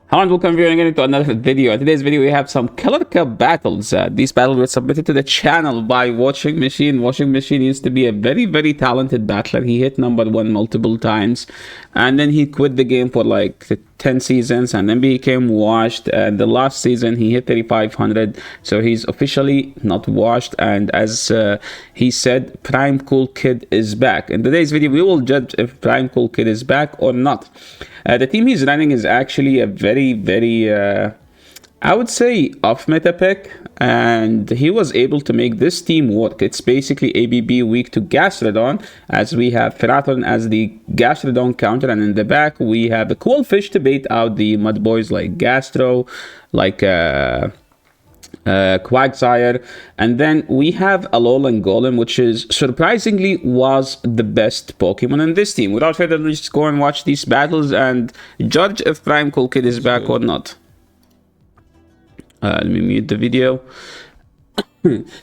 Hello and welcome again to another video. In today's video, we have some Color Cup battles. These battles were submitted to the channel by Washing Machine. Washing Machine used to be a very talented battler. He hit #1 multiple times, and then he quit the game for like 10 seasons, and then became washed. And the last season, he hit 3,500, so he's officially not washed. And as he said, Prime Cool Kid is back. In today's video, we will judge if Prime Cool Kid is back or not. The team he's running is actually a very I would say off-meta pick, and he was able to make this team work. It's basically ABB weak to Gastrodon, as we have Ferrathorn as the Gastrodon counter, and in the back we have a Coalfish to bait out the mud boys like Gastro, like Quagsire, and then we have Alolan Golem, which is surprisingly was the best Pokemon in this team. Without further ado, just go and watch these battles and judge if Prime Cool Kid is back or not. Let me mute the video.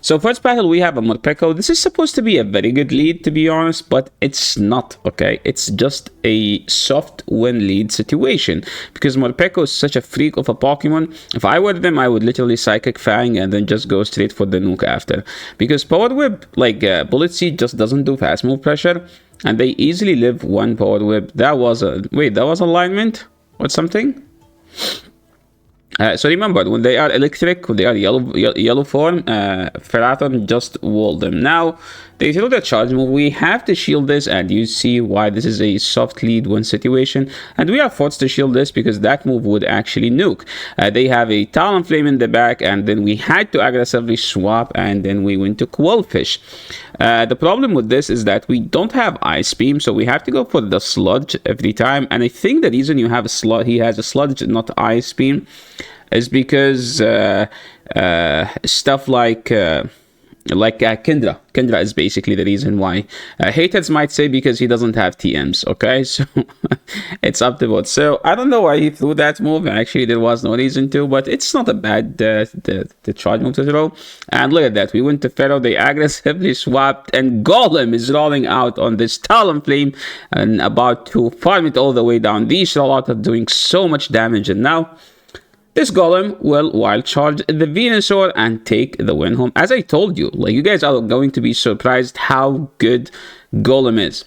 So first battle, we have a Morpeko. This is supposed to be a very good lead, to be honest, but it's not, okay? It's just a soft win lead situation, because Morpeko is such a freak of a Pokemon. If I were them, I would literally Psychic Fang and then just go straight for the nuke after. Because Power Whip, like Bullet Seed, just doesn't do fast move pressure, and they easily live one Power Whip. That was a... Wait, that was alignment or something? So remember, when they are electric, when they are yellow form, Ferrathorn just walled them. Now, they throw the charge move. We have to shield this, and you see why this is a soft lead win situation. And we are forced to shield this because that move would actually nuke. They have a Talonflame in the back, and then we had to aggressively swap, and then we went to Coalfish. The problem with this is that we don't have Ice Beam, so we have to go for the Sludge every time. And I think the reason you have a Sludge, he has a Sludge, not Ice Beam, is because stuff like Kendra. Kendra is basically the reason why. Haters might say because he doesn't have TMs, okay? So it's up to vote. So I don't know why he threw that move. Actually, there was no reason to, but it's not a bad the charge move to throw. And look at that. We went to Pharaoh. They aggressively swapped, and Golem is rolling out on this Talonflame and about to farm it all the way down. These rollouts are doing so much damage, and now this Golem will wild charge the Venusaur and take the win home. As I told you, like, you guys are going to be surprised how good Golem is.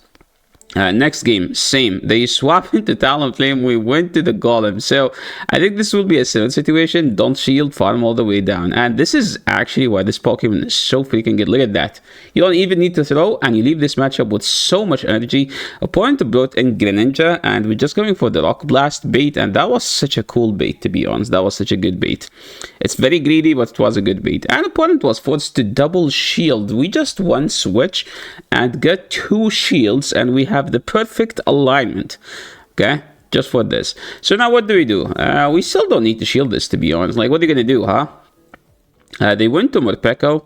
Next game, same. They swap into Talonflame. We went to the Golem. So I think this will be a similar situation. Don't shield, farm all the way down. And this is actually why this Pokemon is so freaking good. Look at that. You don't even need to throw, and you leave this matchup with so much energy. Opponent brought in Greninja, and we're just going for the Rock Blast bait. And that was such a cool bait, to be honest. That was such a good bait. It's very greedy, but it was a good bait. And opponent was forced to double shield. We just one switch and get 2 shields, and we have the perfect alignment, okay, just for this. So now what do? We still don't need to shield this, to be honest. Like, what are you gonna do, huh? They went to Morpeko,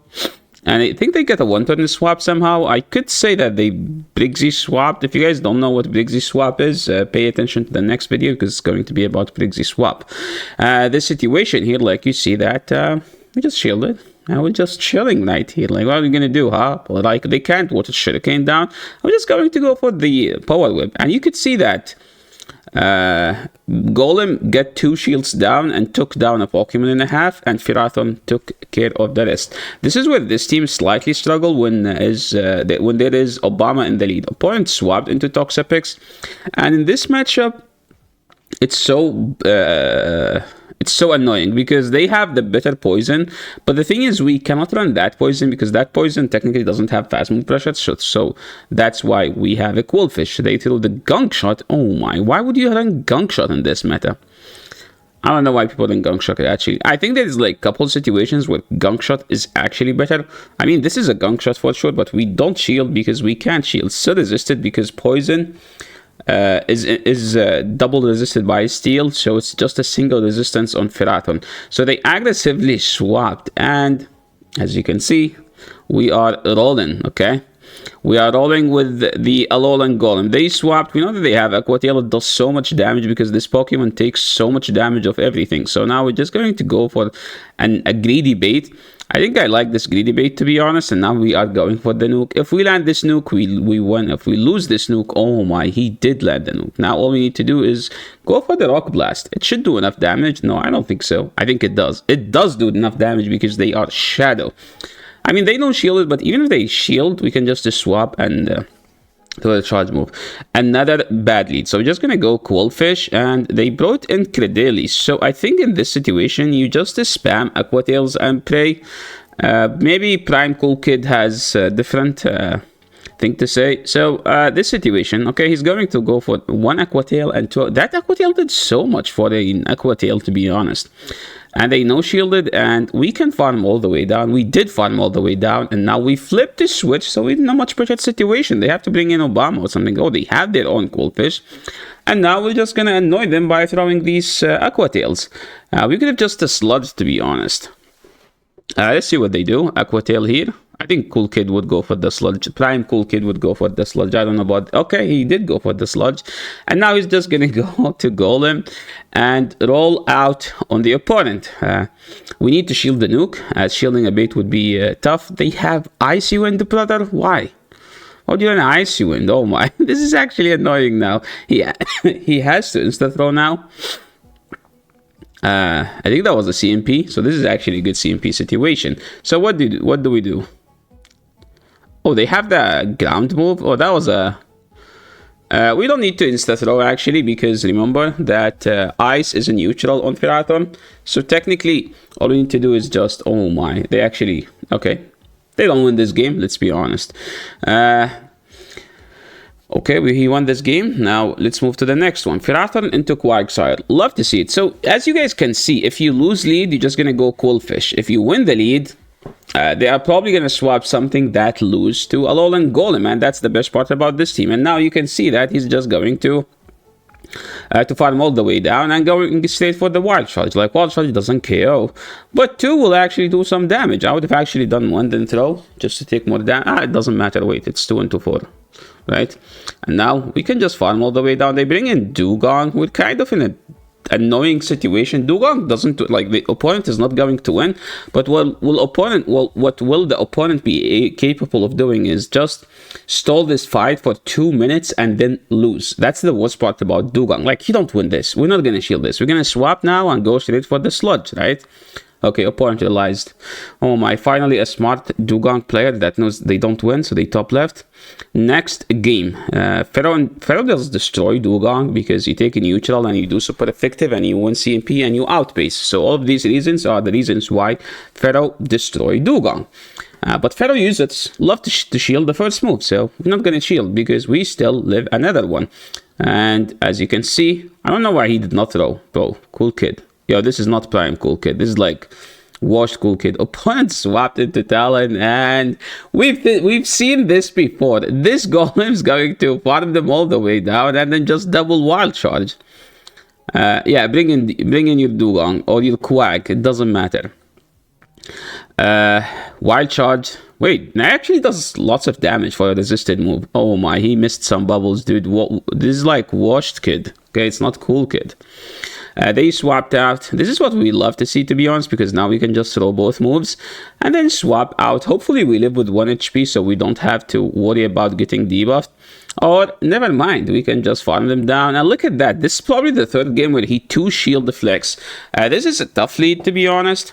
and I think they get a one-turn swap somehow. I could say that they Briggsy swapped. If you guys don't know what Briggsy swap is, pay attention to the next video, because it's going to be about Briggsy swap. This situation here, like you see that, we just shielded. And we're just chilling right here. Like, what are we gonna do, huh? Well, like, they can't water Shuriken down. I'm just going to go for the Power Whip. And you could see that Golem get 2 shields down and took down a Pokemon and a half, and Ferrathorn took care of the rest. This is where this team slightly struggle when there is Obama in the lead. Opponent swapped into Toxapex, and in this matchup, it's so annoying because they have the better poison, but the thing is we cannot run that poison because that poison technically doesn't have fast move pressure, so that's why we have a Coalfish. They throw the Gunk Shot. Oh my, why would you run Gunk Shot in this meta? I don't know why people run Gunk Shot actually. I think there's like a couple situations where Gunk Shot is actually better. I mean, this is a Gunk Shot for sure, but we don't shield because we can't shield. So resisted because poison is double resisted by steel, so it's just a single resistance on Ferrathorn. So they aggressively swapped, and as you can see, we are rolling, okay? We are rolling with the Alolan Golem. They swapped. We know that they have Aqua Tail. It does so much damage because this Pokemon takes so much damage of everything. So now we're just going to go for a greedy bait. I think I like this greedy bait, to be honest, and now we are going for the nuke. If we land this nuke, we win. If we lose this nuke, oh my, he did land the nuke. Now all we need to do is go for the Rock Blast. It should do enough damage. No, I don't think so. I think it does. It does do enough damage because they are Shadow. I mean, they don't shield it, but even if they shield, we can just swap and throw the charge move. Another bad lead. So we're just going to go Coalfish, and they brought in Credeli. So I think in this situation, you just spam Aqua Tails and pray. Maybe Prime Cool Kid has a different thing to say. So this situation, okay, he's going to go for 1 Aqua Tail and 2. That Aqua Tail did so much for an Aqua Tail, to be honest. And they no-shielded, and we can farm all the way down. We did farm all the way down, and now we flipped the switch, so we're in a much better situation. They have to bring in Obama or something. Oh, they have their own Coalfish. And now we're just going to annoy them by throwing these Aqua Tails. We could have just sludged, to be honest. Let's see what they do. Aqua Tail here. I think Cool Kid would go for the sludge. Prime Cool Kid would go for the sludge. I don't know about... Okay, he did go for the sludge. And now he's just going to go to Golem and roll out on the opponent. We need to shield the nuke, as shielding a bait would be tough. They have Icy Wind, brother. Why? How do you an Icy Wind? Oh my. This is actually annoying now. He has to insta-throw now. I think that was a CMP. So this is actually a good CMP situation. So what do we do? Oh, they have the ground move. Oh, that was a... we don't need to insta-throw, actually, because remember that ice is a neutral on Ferrothorn. So technically, all we need to do is just... Oh my, they actually... Okay, they don't win this game, let's be honest. Okay, he won this game. Now, let's move to the next one. Ferrothorn into Quagsire. Love to see it. So, as you guys can see, if you lose lead, you're just going to go Coalfish. If you win the lead... they are probably going to swap something that lose to Alolan Golem, and that's the best part about this team. And now you can see that he's just going to farm all the way down and going straight for the Wild Charge. Like, Wild Charge doesn't KO, but 2 will actually do some damage. I would have actually done 1 then throw just to take more damage. It doesn't matter. Wait, it's 2 into 4, right? And now we can just farm all the way down. They bring in Dugong. We're kind of in a annoying situation. Dugong doesn't, like, the opponent is not going to win, but what will the opponent be capable of doing is just stall this fight for 2 minutes and then lose. That's the worst part about Dugong. Like, you don't win this. We're not going to shield this. We're going to swap now and go straight for the sludge, right? Okay, opponent realized. Oh my, finally a smart Dugong player that knows they don't win, so they top left. Next game. Pharaoh does destroy Dugong because you take a neutral and you do super effective and you win CMP and you outpace. So all of these reasons are the reasons why Pharaoh destroyed Dugong. But Pharaoh uses love to shield the first move, so we're not going to shield because we still live another one. And as you can see, I don't know why he did not throw. Bro, Cool Kid. Yo, this is not Prime Cool Kid. This is like washed Cool Kid. Opponent swapped into Talon, and we've seen this before. This Golem's going to farm them all the way down and then just double Wild Charge. Yeah, bring in your Dugong or your Quag. It doesn't matter. Wild Charge. Wait, that actually does lots of damage for a resisted move. Oh my, he missed some bubbles, dude. This is like washed Kid. Okay, it's not Cool Kid. They swapped out. This is what we love to see, to be honest, because now we can just throw both moves and then swap out. Hopefully we live with 1 HP so we don't have to worry about getting debuffed. Or never mind, we can just farm them down. And look at that. This is probably the 3rd game where he 2 shield the flex. This is a tough lead, to be honest.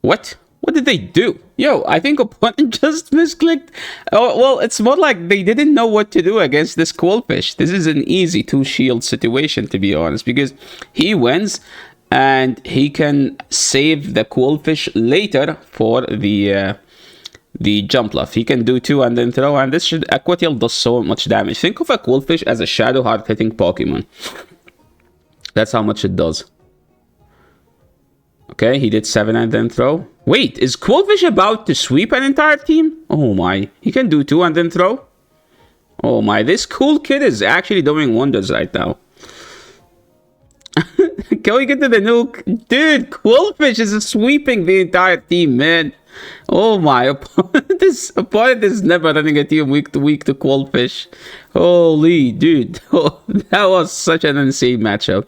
What? What did they do? Yo, I think opponent just misclicked. Oh, well, it's more like they didn't know what to do against this Coalfish. This is an easy 2-shield situation, to be honest, because he wins and he can save the Coalfish later for the jump left. He can do 2 and then throw, and this Aqua Tail does so much damage. Think of a Coalfish as a shadow hard-hitting Pokemon. That's how much it does. Okay, he did 7 and then throw. Wait, is Coalfish about to sweep an entire team? Oh my, he can do 2 and then throw? Oh my, this Cool Kid is actually doing wonders right now. Can we get to the nuke? Dude, Coalfish is sweeping the entire team, man. Oh my, opponent is never running a team week to Coalfish. Holy dude. Oh, that was such an insane matchup.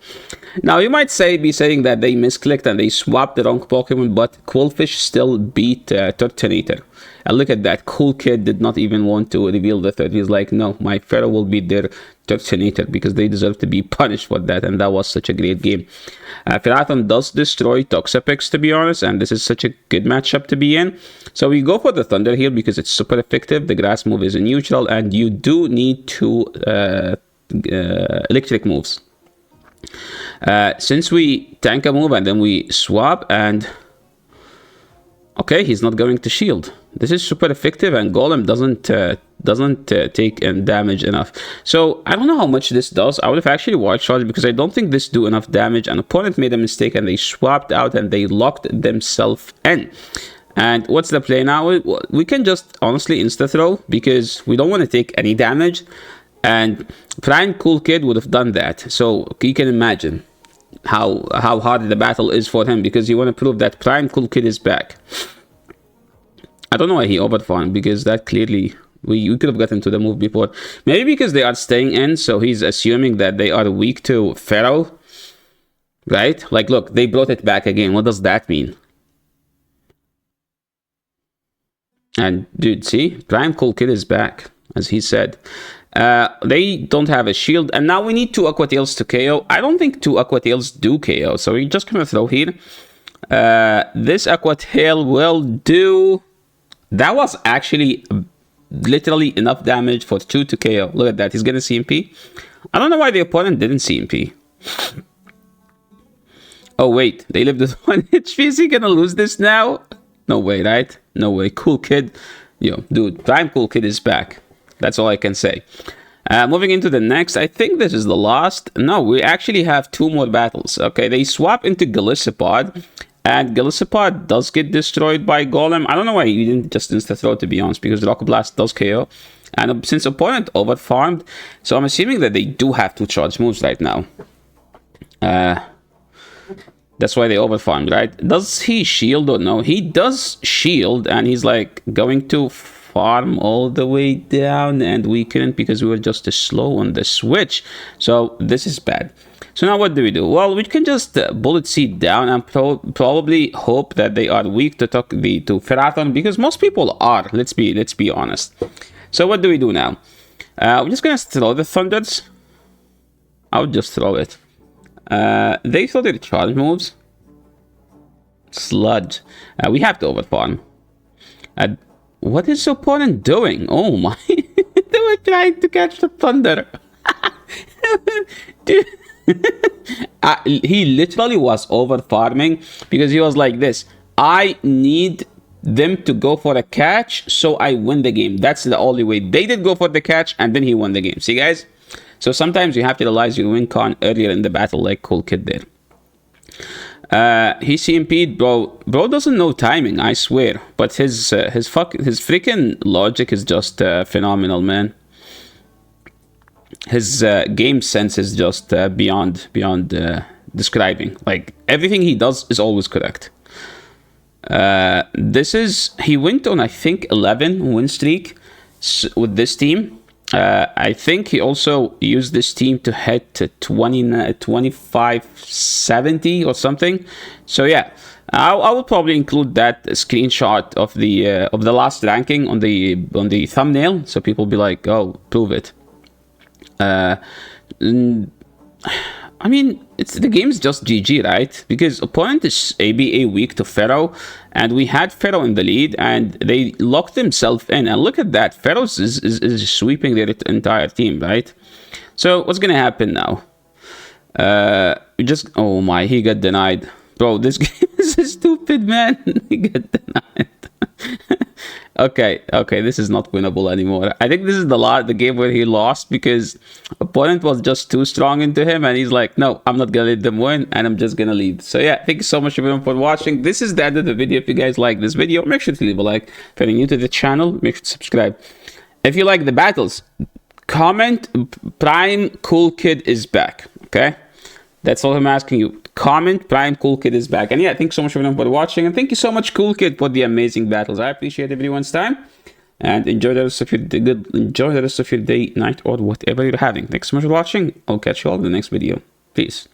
Now you might be saying that they misclicked and they swapped the wrong Pokemon, but Coalfish still beat Turtonator. And look at that, Cool Kid did not even want to reveal the third. He's like, no, my Pharaoh will beat their Turtonator because they deserve to be punished for that, and that was such a great game. Ferrothorn does destroy Toxapex, to be honest, and this is such a good matchup to be in. So we go for the Thunder here because it's super effective. The grass move is a neutral, and you do need two electric moves. Since we tank a move and then we swap, and okay, he's not going to shield. This is super effective, and Golem doesn't take damage enough. So I don't know how much this does. I would have actually Wild Charge because I don't think this do enough damage. An opponent made a mistake and they swapped out and they locked themselves in. And what's the play now? We can just honestly insta throw because we don't want to take any damage. And Prime Cool Kid would have done that. So you can imagine how hard the battle is for him because you want to prove that Prime Cool Kid is back. I don't know why he overfarmed because that clearly we could have gotten to the move before. Maybe because they are staying in, so he's assuming that they are weak to Pharaoh. Right? Like, look, they brought it back again. What does that mean? And dude, see? Prime Cool Kid is back, as he said. They don't have a shield, and now we need two Aqua Tails to KO. I don't think two Aqua Tails do KO, so we're just gonna throw here. This Aqua Tail will do... That was actually literally enough damage for 2 to KO. Look at that, he's gonna CMP. I don't know why the opponent didn't CMP. Oh wait, they lived with 1 HP. Is he gonna lose this now? No way, right? No way. Cool Kid. Yo, dude, Prime Cool Kid is back. That's all I can say. Moving into the next, I think this is the last. No, we actually have 2 more battles. Okay, they swap into Golisopod. And Golisopod does get destroyed by Golem. I don't know why he didn't just insta-throw, to be honest, because Rock Blast does KO. And since opponent overfarmed, so I'm assuming that they do have 2 charge moves right now. That's why they overfarmed, right? Does he shield or no? He does shield, and he's like going to farm all the way down, and we couldn't because we were just too slow on the switch. So this is bad. So now what do we do? Well, we can just Bullet Seed down and probably hope that they are weak to Ferrothorn, because most people are. Let's be honest. So what do we do now? We're just gonna throw the Thunders. I would just throw it. They throw their charge moves. Sludge. We have to overfarm. What is the opponent doing? Oh my! They were trying to catch the Thunder. Dude. He literally was over farming because he was like this: I need them to go for a catch so I win the game. That's the only way. They did go for the catch and then he won the game. See guys? So sometimes you have to realize you win con earlier in the battle, like Cool Kid did. He CMP'd, bro. Bro doesn't know timing, I swear. But his freaking logic is just phenomenal, man. His game sense is just beyond describing. Like, everything he does is always correct. He went on, I think, 11 win streak with this team. I think he also used this team to head to 2570 or something. So yeah, I will probably include that screenshot of the last ranking on the thumbnail, so people will be like, oh, prove it. I mean, the game's just GG, right? Because opponent is ABA weak to Pharaoh, and we had Pharaoh in the lead, and they locked themselves in. And look at that, Pharaoh is sweeping their entire team, right? So what's gonna happen now? Oh my, he got denied. Bro, this game is stupid, man. He got denied. Okay, this is not winnable anymore. I think this is the game where he lost because opponent was just too strong into him, and he's like, no, I'm not gonna let them win, and I'm just gonna leave. So yeah, thank you so much everyone for watching. This is the end of the video. If you guys like this video, make sure to leave a like. If you're new to the channel, make sure to subscribe. If you like the battles, comment Prime Cool Kid is back. Okay, that's all I'm asking you. comment, Prime Cool Kid is back. And yeah, thanks so much everyone for watching, and thank you so much, Cool Kid, for the amazing battles. I appreciate everyone's time, and enjoy the rest of your day, night, or whatever you're having. Thanks so much for watching. I'll catch you all in the next video. Peace.